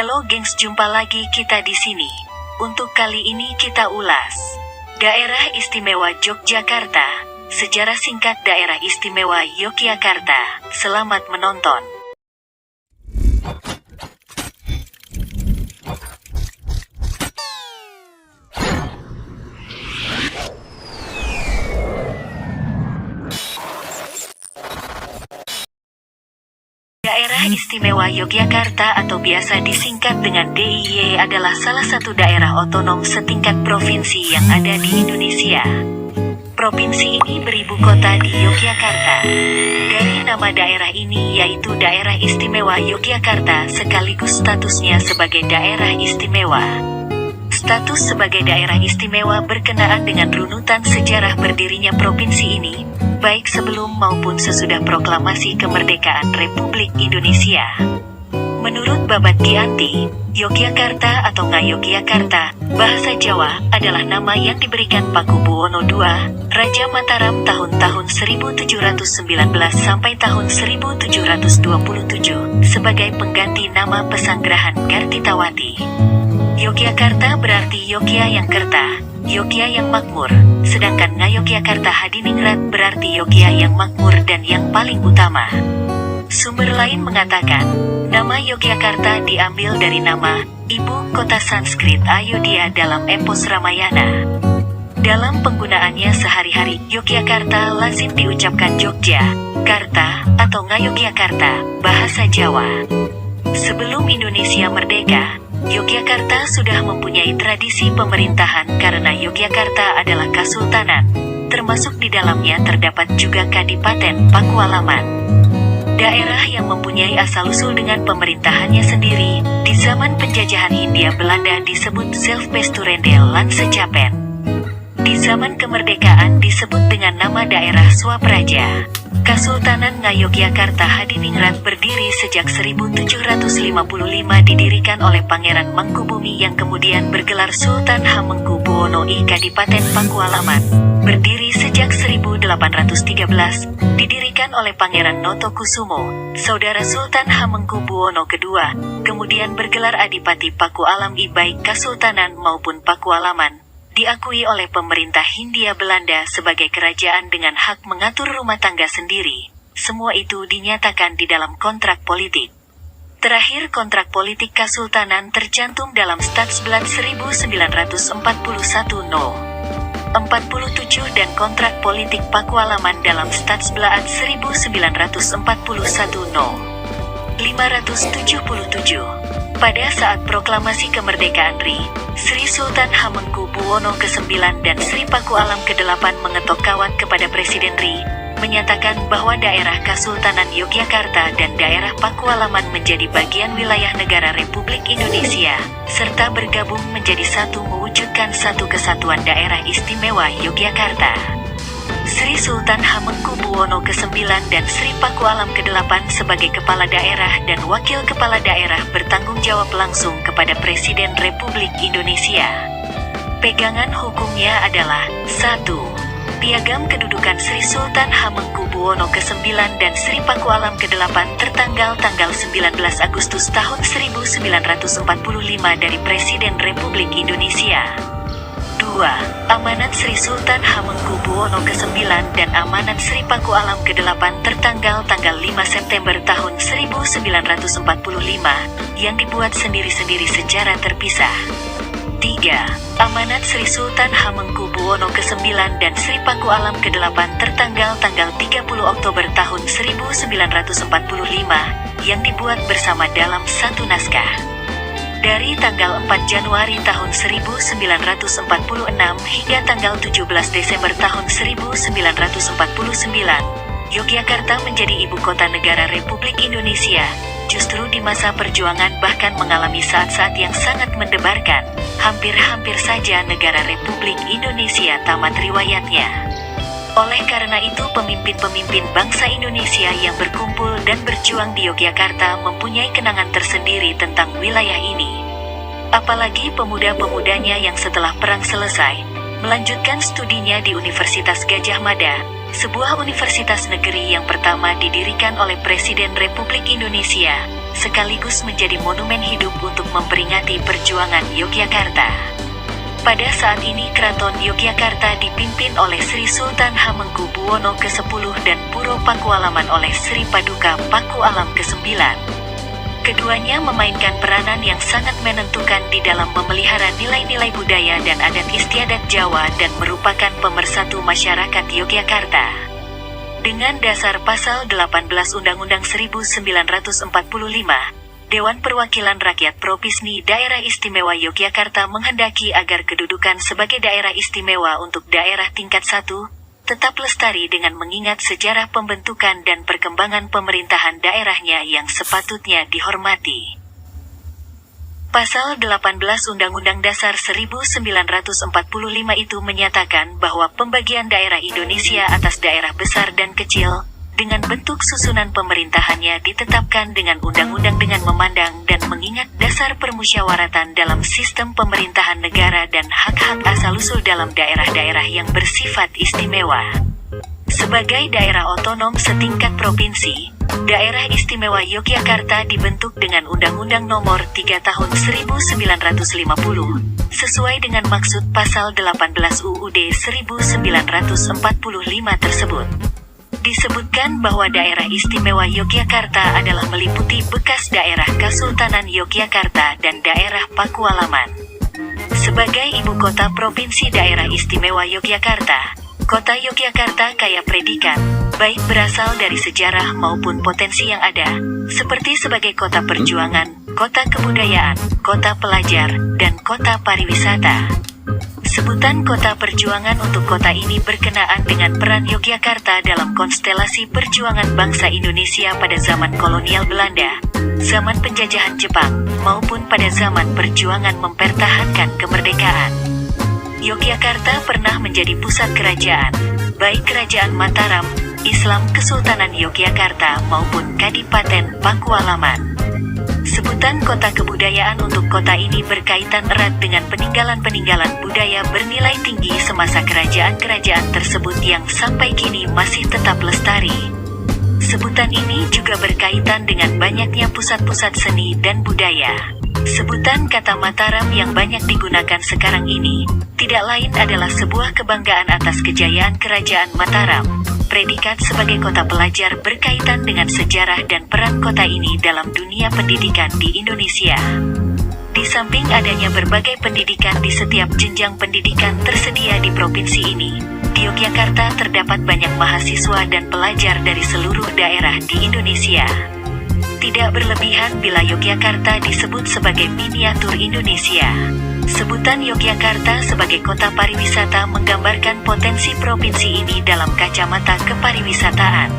Halo gengs, jumpa lagi kita di sini. Untuk kali ini kita ulas Daerah Istimewa Yogyakarta, sejarah singkat Daerah Istimewa Yogyakarta. Selamat menonton. Daerah Istimewa Yogyakarta atau biasa disingkat dengan DIY adalah salah satu daerah otonom setingkat provinsi yang ada di Indonesia. Provinsi ini beribu kota di Yogyakarta. Dari nama daerah ini yaitu Daerah Istimewa Yogyakarta sekaligus statusnya sebagai daerah istimewa. Status sebagai daerah istimewa berkenaan dengan runutan sejarah berdirinya provinsi ini, baik sebelum maupun sesudah proklamasi kemerdekaan Republik Indonesia. Menurut Babat Giyanti, Yogyakarta atau Ngayogyakarta, bahasa Jawa, adalah nama yang diberikan Pakubuwono II, Raja Mataram tahun-tahun 1719 sampai tahun 1727, sebagai pengganti nama Pesanggerahan Kartitawati. Yogyakarta berarti Yogya yang kerta, Yogya yang makmur, sedangkan Ngayogyakarta Hadiningrat berarti Yogya yang makmur dan yang paling utama. Sumber lain mengatakan, nama Yogyakarta diambil dari nama ibu kota Sanskrit Ayodhya dalam epos Ramayana. Dalam penggunaannya sehari-hari, Yogyakarta lazim diucapkan Jogja, Karta, atau Ngayogyakarta, bahasa Jawa. Sebelum Indonesia merdeka, Yogyakarta sudah mempunyai tradisi pemerintahan karena Yogyakarta adalah Kasultanan, termasuk di dalamnya terdapat juga Kadipaten Pakualaman. Daerah yang mempunyai asal-usul dengan pemerintahannya sendiri, di zaman penjajahan Hindia Belanda disebut Zelfbesturendel lan Secapen. Di zaman kemerdekaan disebut dengan nama daerah Swapraja. Kasultanan Ngayogyakarta Hadiningrat berdiri sejak 1755, didirikan oleh Pangeran Mangkubumi yang kemudian bergelar Sultan Hamengkubuwono I Kadipaten Pakualaman. Berdiri sejak 1813, didirikan oleh Pangeran Notokusumo, saudara Sultan Hamengkubuwono II, kemudian bergelar Adipati Pakualam I baik Kasultanan maupun Pakualaman. Diakui oleh pemerintah Hindia Belanda sebagai kerajaan dengan hak mengatur rumah tangga sendiri. Semua itu dinyatakan di dalam kontrak politik. Terakhir kontrak politik Kasultanan tercantum dalam Stadsblad 1941 No. 47 dan kontrak politik Pakualaman dalam Stadsblad 1941 No. 577. Pada saat proklamasi kemerdekaan Sri Sultan Hamengkubuwono ke-9 dan Sri Pakualam ke-8 mengetok kawat kepada Presiden menyatakan bahwa daerah Kasultanan Yogyakarta dan daerah Pakualaman menjadi bagian wilayah negara Republik Indonesia, serta bergabung menjadi satu mewujudkan satu kesatuan daerah istimewa Yogyakarta. Sri Sultan Hamengkubuwono ke-9 dan Sri Pakualam ke-8 sebagai kepala daerah dan wakil kepala daerah bertanggung jawab langsung kepada Presiden Republik Indonesia. Pegangan hukumnya adalah 1. Piagam kedudukan Sri Sultan Hamengkubuwono ke-9 dan Sri Pakualam ke-8 tertanggal tanggal 19 Agustus tahun 1945 dari Presiden Republik Indonesia. 2. Amanat Sri Sultan Hamengkubuwono ke-9 dan Amanat Sri Pakualam ke-8 tertanggal tanggal 5 September tahun 1945 yang dibuat sendiri-sendiri secara terpisah. 3. Amanat Sri Sultan Hamengkubuwono ke-9 dan Sri Pakualam ke-8 tertanggal tanggal 30 Oktober tahun 1945 yang dibuat bersama dalam satu naskah. Dari tanggal 4 Januari tahun 1946 hingga tanggal 17 Desember tahun 1949, Yogyakarta menjadi ibu kota negara Republik Indonesia. Justru di masa perjuangan bahkan mengalami saat-saat yang sangat mendebarkan. Hampir-hampir saja negara Republik Indonesia tamat riwayatnya. Oleh karena itu pemimpin-pemimpin bangsa Indonesia yang berkumpul dan berjuang di Yogyakarta mempunyai kenangan tersendiri tentang wilayah ini. Apalagi pemuda-pemudanya yang setelah perang selesai, melanjutkan studinya di Universitas Gadjah Mada, sebuah universitas negeri yang pertama didirikan oleh Presiden Republik Indonesia, sekaligus menjadi monumen hidup untuk memperingati perjuangan Yogyakarta. Pada saat ini Keraton Yogyakarta dipimpin oleh Sri Sultan Hamengkubuwono ke-10 dan Puro Pakualaman oleh Sri Paduka Pakualam ke-9. Keduanya memainkan peranan yang sangat menentukan di dalam memelihara nilai-nilai budaya dan adat istiadat Jawa dan merupakan pemersatu masyarakat Yogyakarta. Dengan dasar pasal 18 Undang-Undang 1945, Dewan Perwakilan Rakyat Provinsi Daerah Istimewa Yogyakarta menghendaki agar kedudukan sebagai daerah istimewa untuk daerah tingkat 1 tetap lestari dengan mengingat sejarah pembentukan dan perkembangan pemerintahan daerahnya yang sepatutnya dihormati. Pasal 18 Undang-Undang Dasar 1945 itu menyatakan bahwa pembagian daerah Indonesia atas daerah besar dan kecil, dengan bentuk susunan pemerintahannya ditetapkan dengan undang-undang dengan memandang dan mengingat dasar permusyawaratan dalam sistem pemerintahan negara dan hak-hak asal-usul dalam daerah-daerah yang bersifat istimewa. Sebagai daerah otonom setingkat provinsi, Daerah Istimewa Yogyakarta dibentuk dengan Undang-Undang Nomor 3 Tahun 1950, sesuai dengan maksud Pasal 18 UUD 1945 tersebut. Disebutkan bahwa Daerah Istimewa Yogyakarta adalah meliputi bekas daerah Kesultanan Yogyakarta dan daerah Pakualaman. Sebagai ibu kota Provinsi Daerah Istimewa Yogyakarta, Kota Yogyakarta kaya predikat, baik berasal dari sejarah maupun potensi yang ada, seperti sebagai kota perjuangan, kota kebudayaan, kota pelajar, dan kota pariwisata. Sebutan kota perjuangan untuk kota ini berkenaan dengan peran Yogyakarta dalam konstelasi perjuangan bangsa Indonesia pada zaman kolonial Belanda, zaman penjajahan Jepang, maupun pada zaman perjuangan mempertahankan kemerdekaan. Yogyakarta pernah menjadi pusat kerajaan, baik Kerajaan Mataram, Islam Kesultanan Yogyakarta maupun Kadipaten Pakualaman. Sebutan kota kebudayaan untuk kota ini berkaitan erat dengan peninggalan-peninggalan budaya bernilai tinggi semasa kerajaan-kerajaan tersebut yang sampai kini masih tetap lestari. Sebutan ini juga berkaitan dengan banyaknya pusat-pusat seni dan budaya. Sebutan kata Mataram yang banyak digunakan sekarang ini, tidak lain adalah sebuah kebanggaan atas kejayaan Kerajaan Mataram. Predikat sebagai kota pelajar berkaitan dengan sejarah dan peran kota ini dalam dunia pendidikan di Indonesia. Di samping adanya berbagai pendidikan di setiap jenjang pendidikan tersedia di provinsi ini, di Yogyakarta terdapat banyak mahasiswa dan pelajar dari seluruh daerah di Indonesia. Tidak berlebihan bila Yogyakarta disebut sebagai miniatur Indonesia. Sebutan Yogyakarta sebagai kota pariwisata menggambarkan potensi provinsi ini dalam kacamata kepariwisataan.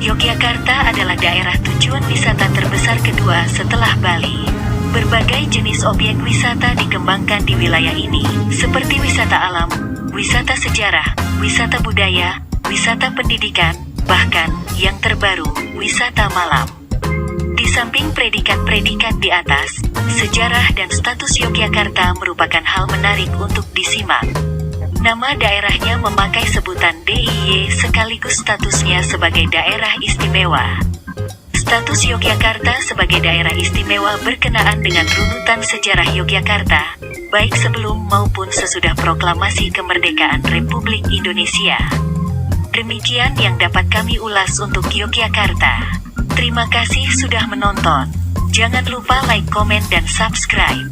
Yogyakarta adalah daerah tujuan wisata terbesar kedua setelah Bali. Berbagai jenis objek wisata dikembangkan di wilayah ini, seperti wisata alam, wisata sejarah, wisata budaya, wisata pendidikan, bahkan, yang terbaru, wisata malam. Di samping predikat-predikat di atas, sejarah dan status Yogyakarta merupakan hal menarik untuk disimak. Nama daerahnya memakai sebutan DIY sekaligus statusnya sebagai daerah istimewa. Status Yogyakarta sebagai daerah istimewa berkenaan dengan runutan sejarah Yogyakarta, baik sebelum maupun sesudah proklamasi kemerdekaan Republik Indonesia. Demikian yang dapat kami ulas untuk Yogyakarta. Terima kasih sudah menonton. Jangan lupa like, komen, dan subscribe.